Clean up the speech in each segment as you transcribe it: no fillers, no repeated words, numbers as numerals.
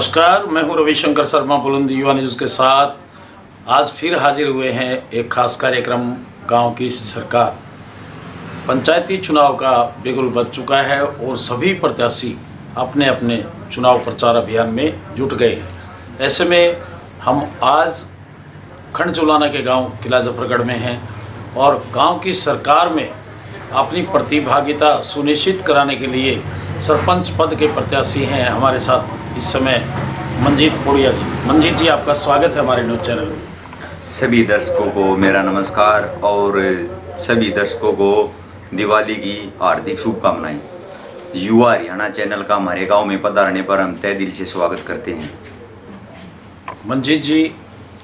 नमस्कार, मैं हूं रविशंकर शर्मा बुलंद युवा न्यूज़ के साथ। आज फिर हाजिर हुए हैं एक खास कार्यक्रम गांव की सरकार। पंचायती चुनाव का बिगुल बज चुका है और सभी प्रत्याशी अपने अपने चुनाव प्रचार अभियान में जुट गए हैं। ऐसे में हम आज खंड जुलाना के गांव किला जफरगढ़ में हैं और गांव की सरकार में अपनी प्रतिभागिता सुनिश्चित कराने के लिए सरपंच पद के प्रत्याशी हैं हमारे साथ इस समय मंजीत पोड़िया जी। मंजीत जी, आपका स्वागत है हमारे न्यूज़ चैनल में। सभी दर्शकों को मेरा नमस्कार और सभी दर्शकों को दिवाली की हार्दिक शुभकामनाएं। युवा हरियाणा चैनल का हमारे गांव में पधारने पर हम तहे दिल से स्वागत करते हैं। मंजीत जी,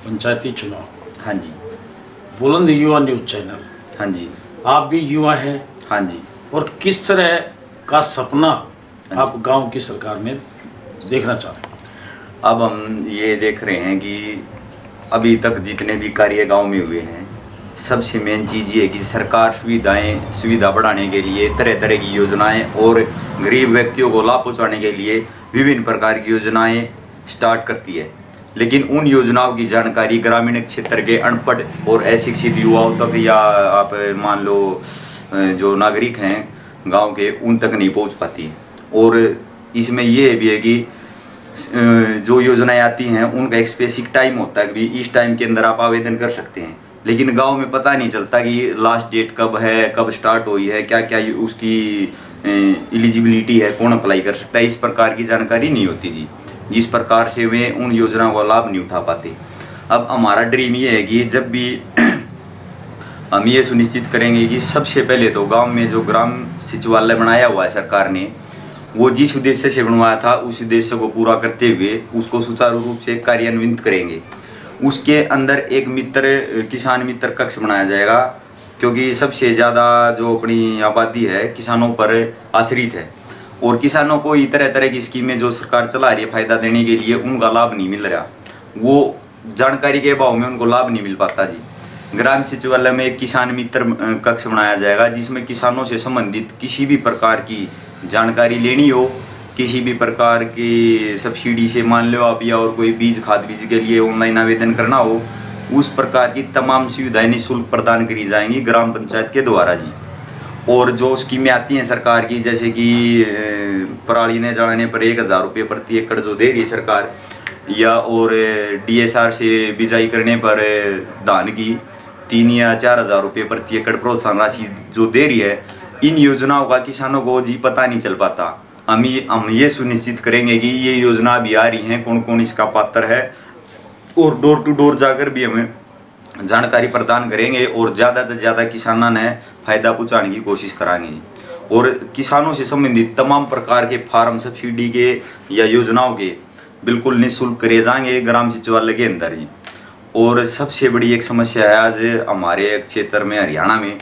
पंचायती चुनाव, हाँ जी। बुलंद युवा न्यूज़ चैनल, हाँ जी। आप भी युवा हैं। हाँ जी। और किस तरह का सपना आप गांव की सरकार में देखना चाह रहे हैं? अब हम ये देख रहे हैं कि अभी तक जितने भी कार्य गांव में हुए हैं, सबसे मेन चीज़ ये है कि सरकार सुविधा बढ़ाने के लिए तरह तरह की योजनाएं और गरीब व्यक्तियों को लाभ पहुंचाने के लिए विभिन्न प्रकार की योजनाएं स्टार्ट करती है। लेकिन उन योजनाओं की जानकारी ग्रामीण क्षेत्र के अनपढ़ और अशिक्षित युवाओं तक, या आप मान लो जो नागरिक हैं गांव के, उन तक नहीं पहुंच पाती। और इसमें ये भी है कि जो योजनाएं आती हैं उनका एक स्पेसिफिक टाइम होता है कि इस टाइम के अंदर आप आवेदन कर सकते हैं, लेकिन गांव में पता नहीं चलता कि लास्ट डेट कब है, कब स्टार्ट हुई है, क्या क्या उसकी एलिजिबिलिटी है, कौन अप्लाई कर सकता है, इस प्रकार की जानकारी नहीं होती जी, जिस प्रकार से वे उन योजनाओं का लाभ नहीं उठा पाते। अब हमारा ड्रीम ये है कि जब भी हम ये सुनिश्चित करेंगे कि सबसे पहले तो गांव में जो ग्राम सचिवालय बनाया हुआ है सरकार ने, वो जिस उद्देश्य से बनवाया था उस उद्देश्य को पूरा करते हुए उसको सुचारू रूप से कार्यान्वित करेंगे। उसके अंदर एक किसान मित्र कक्ष बनाया जाएगा, क्योंकि सबसे ज़्यादा जो अपनी आबादी है किसानों पर आश्रित है और किसानों को तरह तरह की स्कीमें जो सरकार चला रही है फ़ायदा देने के लिए, उनका लाभ नहीं मिल रहा। वो जानकारी के अभाव में उनको लाभ नहीं मिल पाता जी। ग्राम सचिवालय में एक किसान मित्र कक्ष बनाया जाएगा, जिसमें किसानों से संबंधित किसी भी प्रकार की जानकारी लेनी हो, किसी भी प्रकार की सब्सिडी से मान लो आप, या और कोई खाद बीज के लिए ऑनलाइन आवेदन करना हो, उस प्रकार की तमाम सुविधाएं निःशुल्क प्रदान करी जाएंगी ग्राम पंचायत के द्वारा जी। और जो स्कीमें आती हैं सरकार की, जैसे कि पराली ने जलाने पर 1000 रुपये प्रति एकड़ जो दे रही है सरकार, या और DSR से बिजाई करने पर धान की 3 या 4000 रुपये प्रति एकड़ प्रोत्साहन राशि जो दे रही है, इन योजनाओं का किसानों को जी पता नहीं चल पाता। हम ये सुनिश्चित करेंगे कि ये योजना भी आ रही हैं, कौन कौन इसका पात्र है, और डोर टू डोर जाकर भी हमें जानकारी प्रदान करेंगे और ज़्यादा से ज़्यादा किसानों ने फ़ायदा पहुँचाने की कोशिश कराएंगे। और किसानों से संबंधित तमाम प्रकार के फार्म सब्सिडी के या योजनाओं के बिल्कुल निःशुल्क करे जाएंगे ग्राम सचिवालय के अंदर ही। और सबसे बड़ी एक समस्या है आज हमारे क्षेत्र में, हरियाणा में,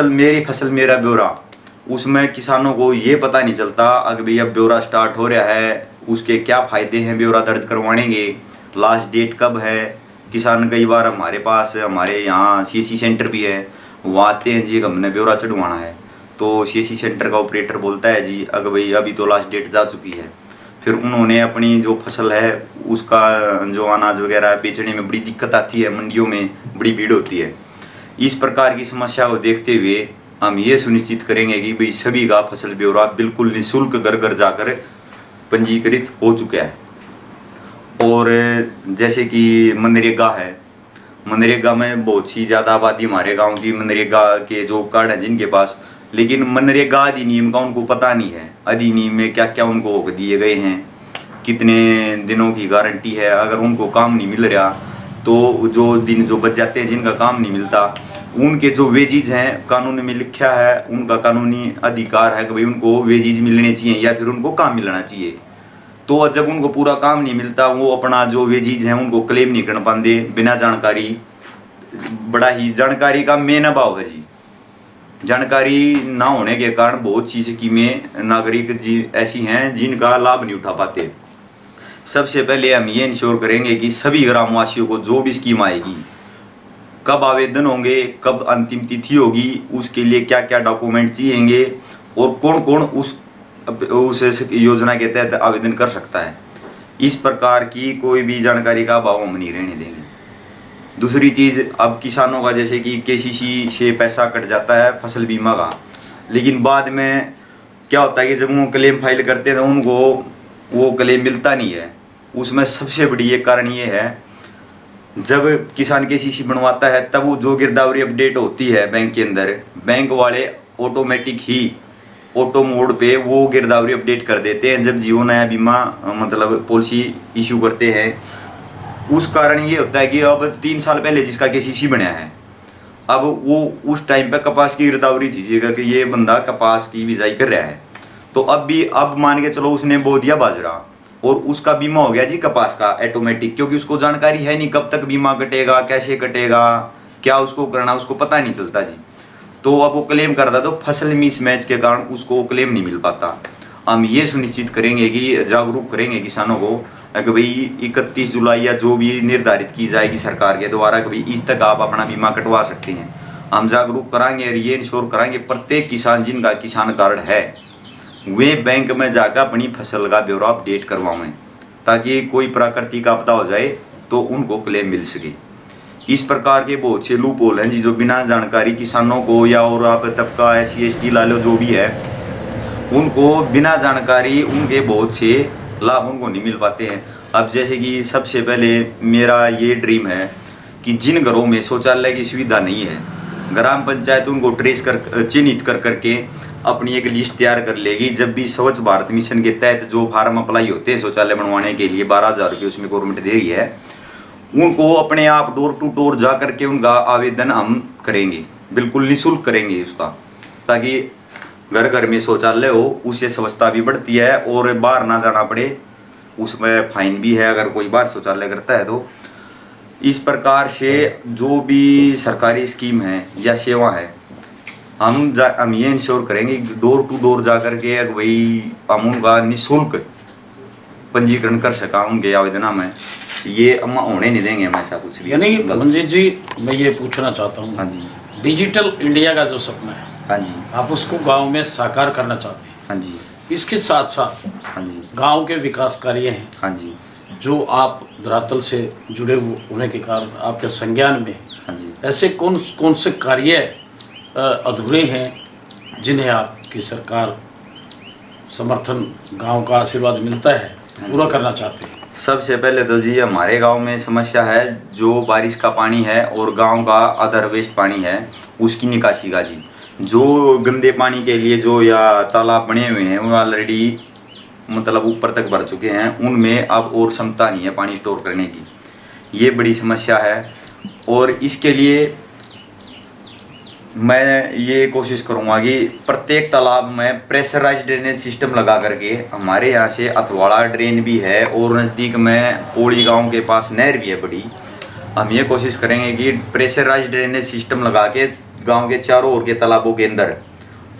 मेरी फसल मेरा ब्यौरा। उसमें किसानों को ये पता नहीं चलता अगर भैया ब्यौरा स्टार्ट हो रहा है, उसके क्या फ़ायदे हैं, ब्यौरा दर्ज करवाएंगे, लास्ट डेट कब है। किसान कई बार हमारे यहाँ CSC सेंटर भी है, वहाँ आते हैं जी हमने ब्यौरा चढ़वाना है, तो CSC सेंटर का ऑपरेटर बोलता है जी अगर भाई अभी तो लास्ट डेट जा चुकी है। फिर उन्होंने अपनी जो फसल है उसका जो अनाज वगैरह बेचने में बड़ी दिक्कत आती है, मंडियों में बड़ी भीड़ होती है। इस प्रकार की समस्या को देखते हुए हम ये सुनिश्चित करेंगे कि भाई सभी का फसल ब्यौरा बिल्कुल निःशुल्क घर घर जाकर पंजीकृत हो चुका है। और जैसे कि मनरेगा है, मनरेगा में बहुत सी ज़्यादा आबादी हमारे गांव की मनरेगा के जॉब कार्ड हैं जिनके पास, लेकिन मनरेगा अधिनियम का उनको पता नहीं है। अधिनियम में क्या क्या उनको दिए गए हैं, कितने दिनों की गारंटी है, अगर उनको काम नहीं मिल रहा तो जो दिन जो बच जाते हैं जिनका काम नहीं मिलता, उनके जो वेजीज हैं कानून में लिखा है, उनका कानूनी अधिकार है कि भाई उनको वेजीज मिलने चाहिए या फिर उनको काम मिलना चाहिए। तो जब उनको पूरा काम नहीं मिलता, वो अपना जो वेजीज हैं उनको क्लेम नहीं कर पाते बिना जानकारी। बड़ा ही जानकारी का मेन अभाव है जी। जानकारी ना होने के कारण बहुत सी स्कीमें नागरिक जी ऐसी हैं जिनका लाभ नहीं उठा पाते। सबसे पहले हम ये इंश्योर करेंगे कि सभी ग्रामवासियों को जो भी स्कीम आएगी, कब आवेदन होंगे, कब अंतिम तिथि होगी, उसके लिए क्या क्या डॉक्यूमेंट चाहिएंगे और कौन कौन उस योजना के तहत आवेदन कर सकता है, इस प्रकार की कोई भी जानकारी का अभाव हम नहीं रहने देंगे। दूसरी चीज़, अब किसानों का जैसे कि केसीसी से पैसा कट जाता है फसल बीमा का, लेकिन बाद में क्या होता है कि जब वो क्लेम फाइल करते हैं तो उनको वो क्लेम मिलता नहीं है। उसमें सबसे बड़ी एक कारण ये है, जब किसान केसीसी बनवाता है तब वो जो गिरदावरी अपडेट होती है बैंक के अंदर, बैंक वाले ऑटोमेटिक ही ऑटो मोड पे वो गिरदावरी अपडेट कर देते हैं जब जियो नया बीमा मतलब पॉलिसी इशू करते हैं। उस कारण ये होता है कि अब 3 साल पहले जिसका केसीसी बनया है, अब वो उस टाइम पे कपास की गिरदावरी दीजिएगा कि ये बंदा कपास की बिजाई कर रहा है, तो अब मान के चलो उसने बो दिया बाजरा और उसका बीमा हो गया जी कपास का ऑटोमेटिक, क्योंकि उसको जानकारी है नहीं कब तक बीमा कटेगा, कैसे कटेगा, क्या उसको करना, उसको पता नहीं चलता जी। तो अब वो क्लेम करता तो फसल मिसमैच के कारण उसको क्लेम नहीं मिल पाता। हम ये सुनिश्चित करेंगे कि जागरूक करेंगे किसानों को कि भाई 31 जुलाई या जो भी निर्धारित की जाएगी सरकार के द्वारा कि भाई इस तक आप अपना बीमा कटवा सकते हैं। हम जागरूक कराएंगे और ये इंश्योर कराएंगे प्रत्येक किसान जिनका किसान कार्ड है वे बैंक में जाकर अपनी फसल का ब्यौरा अपडेट करवाएं, ताकि कोई प्राकृतिक आपदा हो जाए तो उनको क्लेम मिल सके। इस प्रकार के बहुत से लूप होल हैं जी जो बिना जानकारी किसानों को या और आप तबका SC ST ला लो जो भी है, उनको बिना जानकारी उनके बहुत से लाभ उनको नहीं मिल पाते हैं। अब जैसे कि सबसे पहले मेरा ये ड्रीम है कि जिन घरों में शौचालय की सुविधा नहीं है, ग्राम पंचायत उनको ट्रेस कर चिन्हित कर करके अपनी एक लिस्ट तैयार कर लेगी। जब भी स्वच्छ भारत मिशन के तहत जो फार्म अप्लाई होते हैं शौचालय बनवाने के लिए 12,000 रुपये उसमें गवर्नमेंट दे रही है, उनको अपने आप डोर टू डोर जा करके उनका आवेदन हम करेंगे, बिल्कुल निःशुल्क करेंगे उसका, ताकि घर घर में शौचालय हो। उससे स्वच्छता भी बढ़ती है और बाहर ना जाना पड़े। उसमें फाइन भी है अगर कोई बाहर शौचालय करता है तो। इस प्रकार से जो भी सरकारी स्कीम है या सेवा है हम ये इंश्योर करेंगे डोर टू डोर जा करके भाई हम उनका निःशुल्क पंजीकरण कर सका उनके आवेदन में। ये हम होने नहीं देंगे हम ऐसा कुछ भी। यानी मंजीत जी, मैं ये पूछना चाहता हूँ, हाँ जी, डिजिटल इंडिया का जो सपना है, हाँ जी, आप उसको गांव में साकार करना चाहते हैं। हाँ जी, इसके साथ साथ हाँ जी, गांव के विकास कार्य हैं, हाँ जी, जो आप धरातल से जुड़े होने के कारण आपके संज्ञान में, हाँ जी, ऐसे कौन कौन से कार्य अधूरे हैं जिन्हें आपकी सरकार समर्थन, गांव का आशीर्वाद मिलता है, पूरा करना चाहते हैं? सबसे पहले तो जी हमारे गांव में समस्या है जो बारिश का पानी है और गांव का अदर वेस्ट पानी है उसकी निकासी का जी। जो गंदे पानी के लिए जो या तालाब बने हुए हैं वो ऑलरेडी मतलब ऊपर तक भर चुके हैं, उनमें अब और क्षमता नहीं है पानी स्टोर करने की। ये बड़ी समस्या है और इसके लिए मैं ये कोशिश करूँगा कि प्रत्येक तालाब में प्रेशराइज्ड ड्रेनेज सिस्टम लगा करके, हमारे यहाँ से अथवाड़ा ड्रेन भी है और नज़दीक में पोड़ी गांव के पास नहर भी है बड़ी, हम ये कोशिश करेंगे कि प्रेशराइज्ड ड्रेनेज सिस्टम लगा के गांव के चारों ओर के तालाबों के अंदर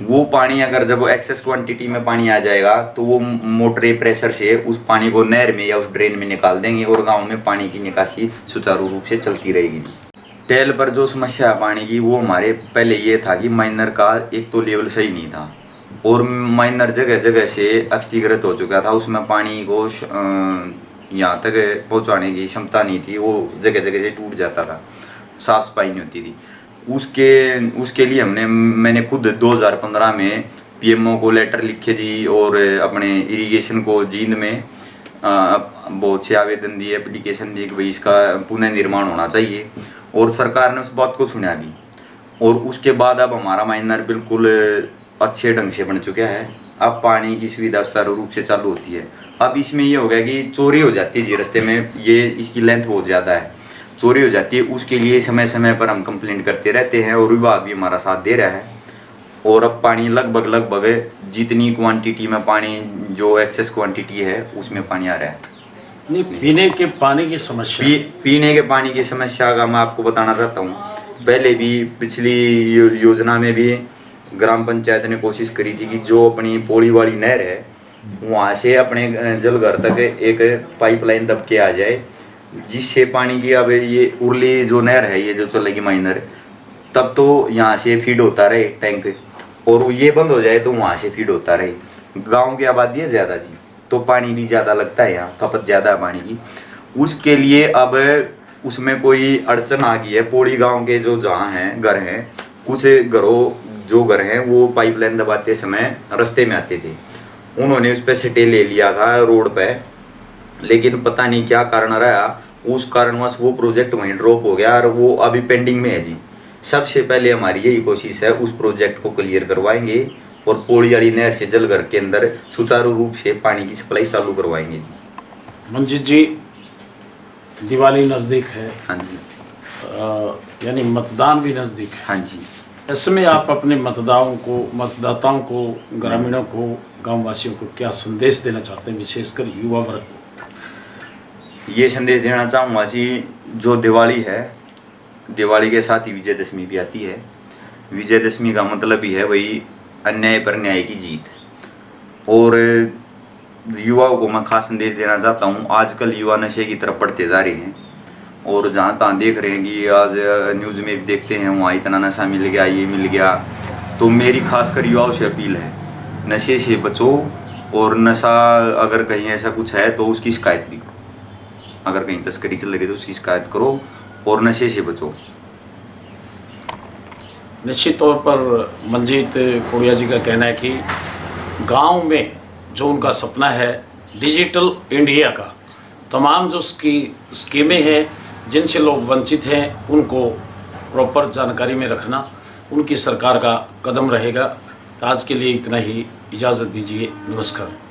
वो पानी, अगर जब वो एक्सेस क्वांटिटी में पानी आ जाएगा तो वो मोटरे प्रेशर से उस पानी को नहर में या उस ड्रेन में निकाल देंगे और गाँव में पानी की निकासी सुचारू रूप से चलती रहेगी। टेल पर जो समस्या है पानी की, वो हमारे पहले ये था कि माइनर का एक तो लेवल सही नहीं था और माइनर जगह जगह से अक्षतिग्रत हो चुका था, उसमें पानी को यहाँ तक पहुँचाने की क्षमता नहीं थी, वो जगह जगह से टूट जाता था, साफ सफाई नहीं होती थी। उसके लिए मैंने खुद 2015 में PMO को लेटर लिखे जी और अपने इरिगेशन को जींद में बहुत से आवेदन दिए, एप्लीकेशन दी कि भाई इसका पुनर्निर्माण होना चाहिए और सरकार ने उस बात को सुना भी। और उसके बाद अब हमारा माइनर बिल्कुल अच्छे ढंग से बन चुका है, अब पानी की सुविधा सुचारू रूप से चालू होती है। अब इसमें ये हो गया कि चोरी हो जाती है जी रास्ते में, ये इसकी लेंथ बहुत ज़्यादा है, चोरी हो जाती है, उसके लिए समय समय पर हम कंप्लेंट करते रहते हैं और विभाग भी हमारा साथ दे रहा है। और अब पानी लगभग जितनी क्वांटिटी में पानी जो एक्सेस क्वांटिटी है उसमें पानी आ रहा है। नहीं, पीने के पानी की समस्या, पीने के पानी की समस्या का मैं आपको बताना चाहता हूँ। पहले भी पिछली योजना में भी ग्राम पंचायत ने कोशिश करी थी कि जो अपनी पोड़ी वाली नहर है वहाँ से अपने जल घर तक एक पाइपलाइन दब के आ जाए, जिससे पानी की अब ये उर्ली जो नहर है ये जो चलेगी माइनर, तब तो यहाँ से फीड होता रहे टैंक, और ये बंद हो जाए तो वहाँ से फीड होता रहे। गांव की आबादी है ज़्यादा जी, तो पानी भी ज़्यादा लगता है, यहाँ खपत ज़्यादा है पानी की। उसके लिए अब उसमें कोई अड़चन आ गई है। पौड़ी गांव के जो जहाँ हैं घर हैं, कुछ जो घर हैं वो पाइपलाइन दबाते समय रास्ते में आते थे, उन्होंने उस पर सटे ले लिया था रोड पे, लेकिन पता नहीं क्या कारण रहा, उस कारणवश वो प्रोजेक्ट वहीं ड्रॉप हो गया और वो अभी पेंडिंग में है जी। सबसे पहले हमारी यही कोशिश है, उस प्रोजेक्ट को क्लियर करवाएंगे और पौड़ी वाली नहर से जलघर के अंदर सुचारू रूप से पानी की सप्लाई चालू करवाएंगे। मंजीत जी, दिवाली नज़दीक है। हाँ जी। यानी मतदान भी नज़दीक है। हाँ जी। ऐसे में आप अपने मतदाताओं को, ग्रामीणों को, गाँव वासियों को क्या संदेश देना चाहते हैं, विशेषकर युवा वर्ग को? ये संदेश देना चाहूँगा जी, जो दिवाली है, दिवाली के साथ ही विजयदशमी भी आती है। विजयदशमी का मतलब ही है वही अन्याय पर न्याय की जीत। और युवाओं को मैं खास संदेश देना चाहता हूँ, आजकल युवा नशे की तरफ बढ़ते जा रहे हैं और जहाँ तहाँ देख रहे हैं कि आज न्यूज़ में भी देखते हैं वहाँ इतना नशा मिल गया, ये मिल गया। तो मेरी खासकर युवाओं से अपील है, नशे से बचो और नशा अगर कहीं ऐसा कुछ है तो उसकी शिकायत भी करो। अगर कहीं तस्करी चल रही है तो उसकी शिकायत करो और नशे से बचो। निश्चित तौर पर मंजीत पुड़िया जी का कहना है कि गांव में जो उनका सपना है डिजिटल इंडिया का, तमाम जो स्कीमें हैं जिनसे लोग वंचित हैं उनको प्रॉपर जानकारी में रखना उनकी सरकार का कदम रहेगा। आज के लिए इतना ही, इजाज़त दीजिए, नमस्कार।